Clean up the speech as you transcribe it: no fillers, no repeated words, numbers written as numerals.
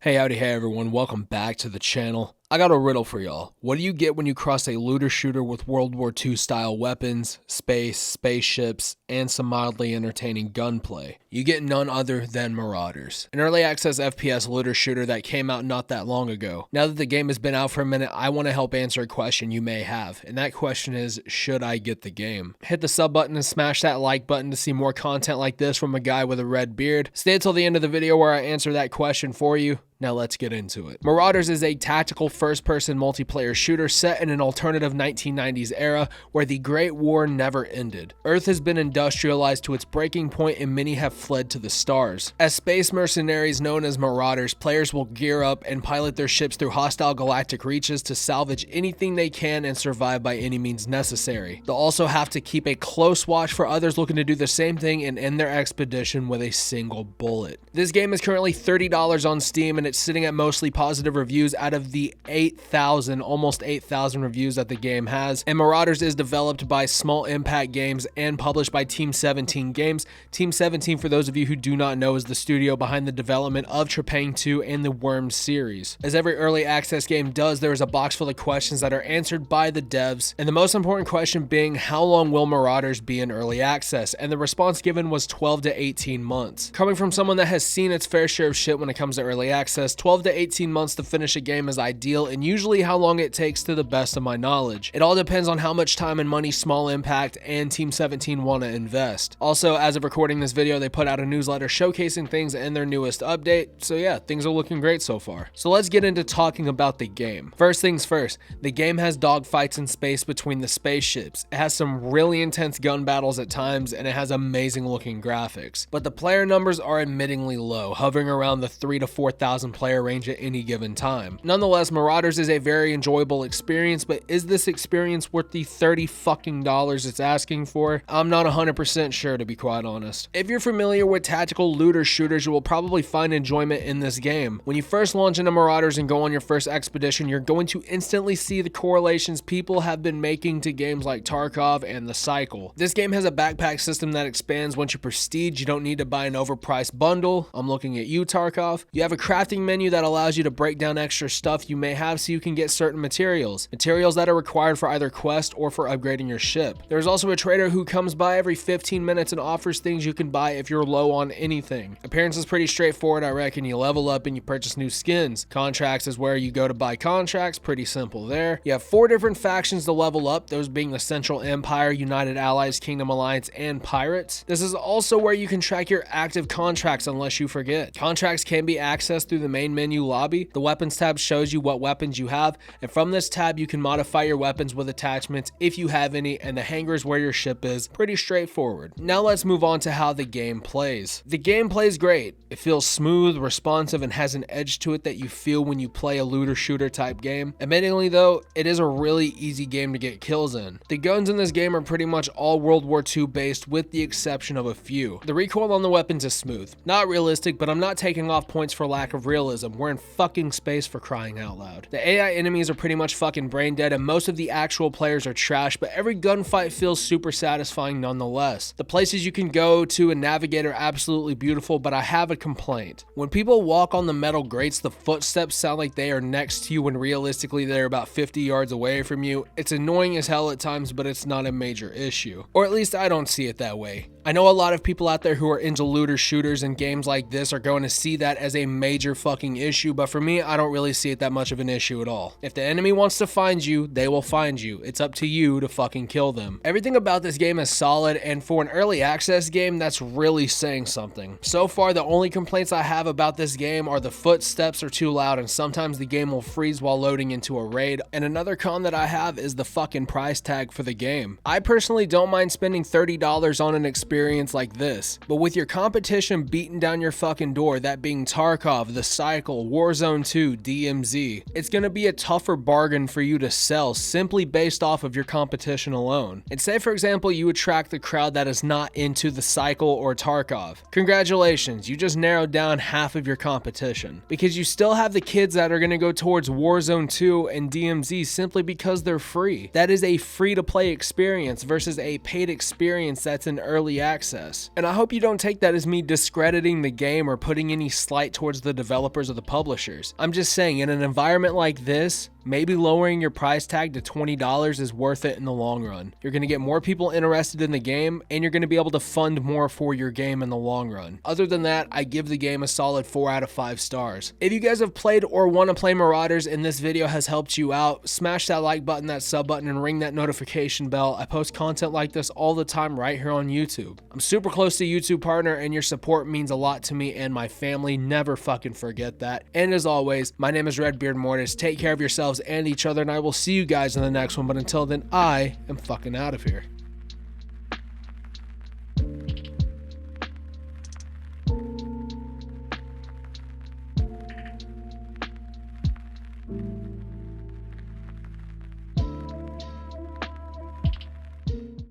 Hey everyone, welcome back to the channel. I got a riddle for y'all. What do you get when you cross a looter shooter with World War II style weapons, space, spaceships, and some mildly entertaining gunplay? You get none other than Marauders, an early access FPS looter shooter that came out not that long ago. Now that the game has been out for a minute, I want to help answer a question you may have, and that question is, should I get the game? Hit the sub button and smash that like button to see more content like this from a guy with a red beard. Stay until the end of the video where I answer that question for you. Now let's get into it. Marauders is a tactical first-person multiplayer shooter set in an alternative 1990s era where the Great War never ended. Earth has been industrialized to its breaking point and many have fled to the stars. As space mercenaries known as Marauders, players will gear up and pilot their ships through hostile galactic reaches to salvage anything they can and survive by any means necessary. They'll also have to keep a close watch for others looking to do the same thing and end their expedition with a single bullet. This game is currently $30 on Steam and it's sitting at mostly positive reviews out of the almost 8,000 reviews that the game has. And Marauders is developed by Small Impact Games and published by Team 17 Games. Team 17, for those of you who do not know, is the studio behind the development of Trepang 2 and the Worms series. As every early access game does, there is a box full of questions that are answered by the devs, and the most important question being, how long will Marauders be in early access? And the response given was 12 to 18 months. Coming from someone that has seen its fair share of shit when it comes to early access, 12 to 18 months to finish a game is ideal, and usually how long it takes to the best of my knowledge. It all depends on how much time and money Small Impact and Team 17 want to invest. Also, as of recording this video, they put out a newsletter showcasing things in their newest update, so yeah, things are looking great so far. So let's get into talking about the game. First things first, the game has dogfights in space between the spaceships. It has some really intense gun battles at times, and it has amazing looking graphics. But the player numbers are admittingly low, hovering around the 3,000 to 4,000 player range at any given time. Nonetheless, Marauders is a very enjoyable experience, but is this experience worth the $30 fucking it's asking for? I'm not 100% sure, to be quite honest. If you're familiar with tactical looter shooters, you will probably find enjoyment in this game. When you first launch into Marauders and go on your first expedition, you're going to instantly see the correlations people have been making to games like Tarkov and The Cycle. This game has a backpack system that expands once you prestige. You don't need to buy an overpriced bundle. I'm looking at you, Tarkov. You have a crafting menu that allows you to break down extra stuff you may have so you can get certain materials that are required for either quest or for upgrading your ship. There's also a trader who comes by every 15 minutes and offers things you can buy if you're low on anything. Appearance is pretty straightforward, I reckon. You level up and you purchase new skins. Contracts is where you go to buy contracts, pretty simple there. You have 4 different factions to level up, those being the Central Empire, United Allies, Kingdom Alliance, and Pirates. This is also where you can track your active contracts unless you forget. Contracts can be accessed through the main menu lobby. The weapons tab shows you what weapons you have, and from this tab you can modify your weapons with attachments if you have any, and the hangar is where your ship is. Pretty straightforward. Now let's move on to how the game plays. The game plays great. It feels smooth, responsive, and has an edge to it that you feel when you play a looter shooter type game. Admittingly though, it is a really easy game to get kills in. The guns in this game are pretty much all World War II based with the exception of a few. The recoil on the weapons is smooth. Not realistic, but I'm not taking off points for lack of realism. We're in fucking space, for crying out loud. The AI enemies are pretty much fucking brain dead and most of the actual players are trash, but every gunfight feels super satisfying nonetheless. The places you can go to and navigate are absolutely beautiful, but I have a complaint. When people walk on the metal grates, the footsteps sound like they are next to you when realistically they're about 50 yards away from you. It's annoying as hell at times, but it's not a major issue. Or at least I don't see it that way. I know a lot of people out there who are into looter shooters and games like this are going to see that as a major fucking issue, but for me, I don't really see it that much of an issue at all. If the enemy wants to find you, they will find you. It's up to you to fucking kill them. Everything about this game is solid, and for an early access game, that's really saying something. So far, the only complaints I have about this game are the footsteps are too loud and sometimes the game will freeze while loading into a raid, and another con that I have is the fucking price tag for the game. I personally don't mind spending $30 on an experience like this, but with your competition beating down your fucking door, that being Tarkov, The Cycle, Warzone 2, DMZ, it's gonna be a tougher bargain for you to sell simply based off of your competition alone. And say for example you attract the crowd that is not into The Cycle or Tarkov. Congratulations, you just narrowed down half of your competition, because you still have the kids that are gonna go towards Warzone 2 and DMZ simply because they're free. That is a free to play experience versus a paid experience that's in early early access. And I hope you don't take that as me discrediting the game or putting any slight towards the developers or the publishers. I'm just saying, in an environment like this, maybe lowering your price tag to $20 is worth it in the long run. You're going to get more people interested in the game, and you're going to be able to fund more for your game in the long run. Other than that, I give the game a solid 4 out of 5 stars. If you guys have played or want to play Marauders and this video has helped you out, smash that like button, that sub button, and ring that notification bell. I post content like this all the time right here on YouTube. I'm super close to YouTube partner, and your support means a lot to me and my family. Never fucking forget that. And as always, my name is Redbeard Mortis. Take care of yourselves and each other, and I will see you guys in the next one. But until then, I am fucking out of here.